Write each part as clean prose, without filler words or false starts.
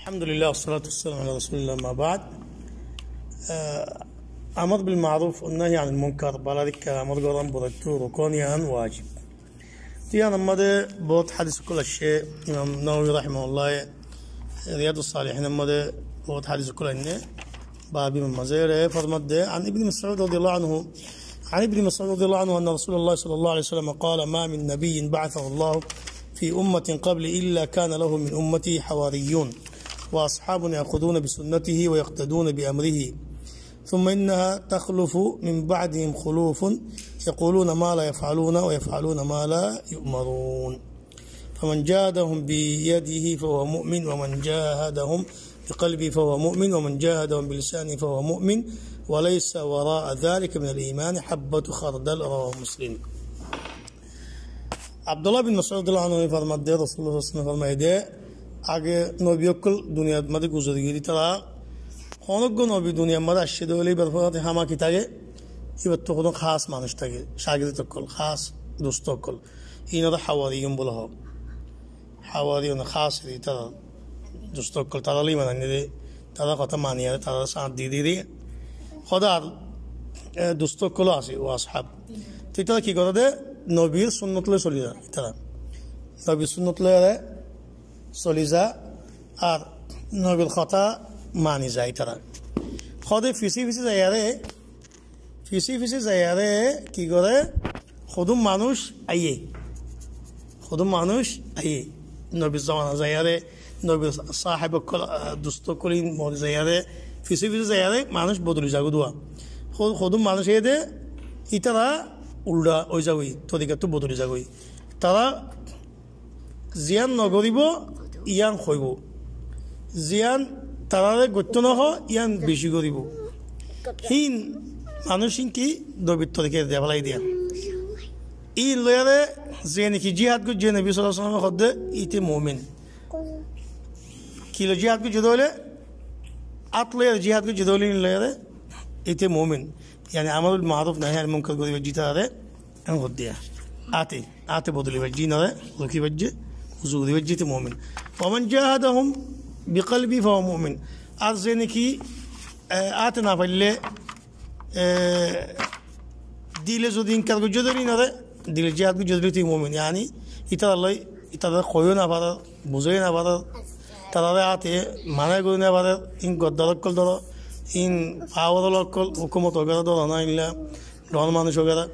الحمد لله والصلاة والسلام على رسول الله. ما بعد أمر بالمعروف والنهي عن المنكر بلادك أمر قرآن برتو ركونيان واجب تيان أمد بوت حديث كل الشيء إمام النووي رحمه الله رياض الصالحين أمد بوت حديث كل إنه بابي من مزيره فرمد عن ابن مسعود رضي الله عنه رضي الله عنه أن رسول الله صلى الله عليه وسلم قال ما من نبي بعثه الله في أمة قبل إلا كان له من أمته حواريون وأصحاب يأخذون بسنته ويقتدون بأمره ثم إنها تخلف من بعدهم خلوف يقولون ما لا يفعلون ويفعلون ما لا يؤمرون فمن جاهدهم بيده فهو مؤمن ومن جاهدهم بقلبه فهو مؤمن ومن جاهدهم بلسانه فهو مؤمن وليس وراء ذلك من الإيمان حبة خردل. رواه مسلم. عبد الله بن مسعود رضي الله عنه فرمد رسول الله صلى الله عليه وسلم فرمايdı আগে নবী অকল দুনিয়ার মধ্যে গুজরে গিয়ে তারা অনেক নবী দুনিয়ার মধ্যে আসছে দলে বেরফাতে হামাকি থাকে এবার তো কোনো খাস মানুষ থাকে শাগিদ অকল খাস দোস্ত অকল ইনারা হাওয়ারিয়ুন বলা হয় হাওয়ারিয়ুন খাস তারা দোস্ত অকল তারাই মানে তারা কথা মানিয়ে তারা সাথ দিয়ে দিয়ে খোদার দোস্ত অকল আছে ও আসহাব তারা কি করে দে নবীর সুন্নতলে চলে যায় তারা নবীর সুন্নতলে চলি যা আর নবীর কথা মানি যায় তারা খদে ফিসি ফিসি যাইয়ারে কি করে খুদুম মানুষ আইয়ে নবীর জমানা যাইয়ারে নবীর সাহেব দুস্থ করি যাইয়ারে ফিসি যাইয়ারে মানুষ বদলি যাগো দোয়া খুদুম মানুষ এ দে ইতারা উল্টা ওই যাবই তরিকাতো বদলি যাগই তারা জিয়ান নগরিব ইয়ান হইব জিয়ান তারারে গত্য নহ ইয়ান বেশি করিব হিন মানুষ কি নবীর তরিকে দেওয়ালাই দিয়া ই লয়ারে যে নাকি জিহাদ গো যে নবী সাল্লাল্লাহু আলাইহি ওয়াসাল্লাম হদে ইতে মুমিন কিলো জিহাদ গো জদলে আতলে জিহাদ গো জদলে লয়ারে ইতে মুমিন يعني عمل المعروف نهي عن المنكر قولي وجيتا هذا أنا غديها آتي بدلي وجينا هذا وكي وجه وزودي وجيت مؤمن ومن جاهدهم بقلبي فهو مؤمن أرزنكي آتنا فلي ديل زودين كرجو جدرين هذا ديل جهاد جدري مؤمن يعني إتى الله إتى خوينا بعد بزينا بعد ترى آتي مانا قولنا بعد إن قدرك كل دلا in power local hukumat वगैरह तो रहना इल्ला नॉर्मल मानुष वगैरह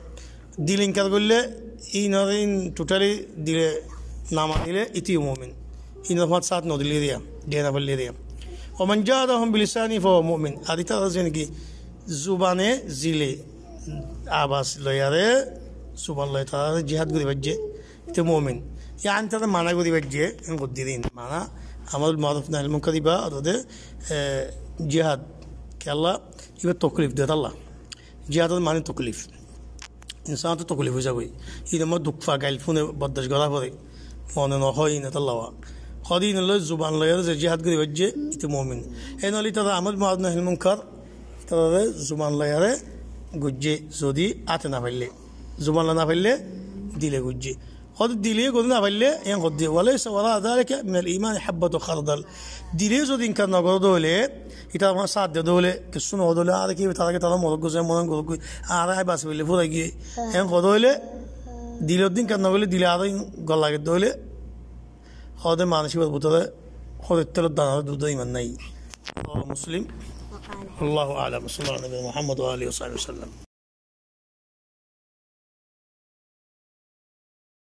दिल इनकार करले इन और इन टोटली दिल नामा दिले इती मोमिन इन रफात साथ नौ दिले दिया देना बल्ले दिया और मंजादा हम बिलिसानी फो मोमिन आदिता रज़न की ज़ुबाने ज़िले आवाज़ लोयारे सुबह लोया था जिहाद को दिवज्जे इते मोमिन यान तब माना को दिवज्जे इन गुद्दीन माना अमल मारूफ नहल मुकरिबा और तो जिहाद আল্লাহ এবার তকলিফ দেয় আল্লাহ জিহাদের মানে তকলিফ ইনসান তো তকলিফ হয়ে যাবে এই আমার দুঃখ গাইল ফোনে বদাস গলা পরে মনে নহয় না আল্লাহ হদিন আল্লাহ জুবান লয়ার যে জিহাদ করে বাজে ইতে মুমিন এই নলি তারা আমল মারুফ নাহি মুনকার তারা জুবান লয়ারে গুজে যদি আতে না পাইলে জুবান না পাইলে দিলে গুজে হদ দিলে গদ না পাইলে এন হদ দিয়ে ওয়ালাইসা ওয়ারা যালিকা মিনাল ঈমান হাব্বাতু খারদাল দিলে যদি ইনকার না করে দলে এটা আমার সাথ দিয়ে দলে কিছু না দলে আর কি তারাকে তারা মরক গোছে মন গরক আর আই বাস বলে ফুরাই গিয়ে এন হদলে দিলের দিন কার না বলে দিলে আর গল লাগে দলে হদে মানসিক বুতরে হদের তেল দানা দুধ ইমান নাই মুসলিম আল্লাহু আ'লাম সাল্লাল্লাহু আলাইহি ওয়া সাল্লাম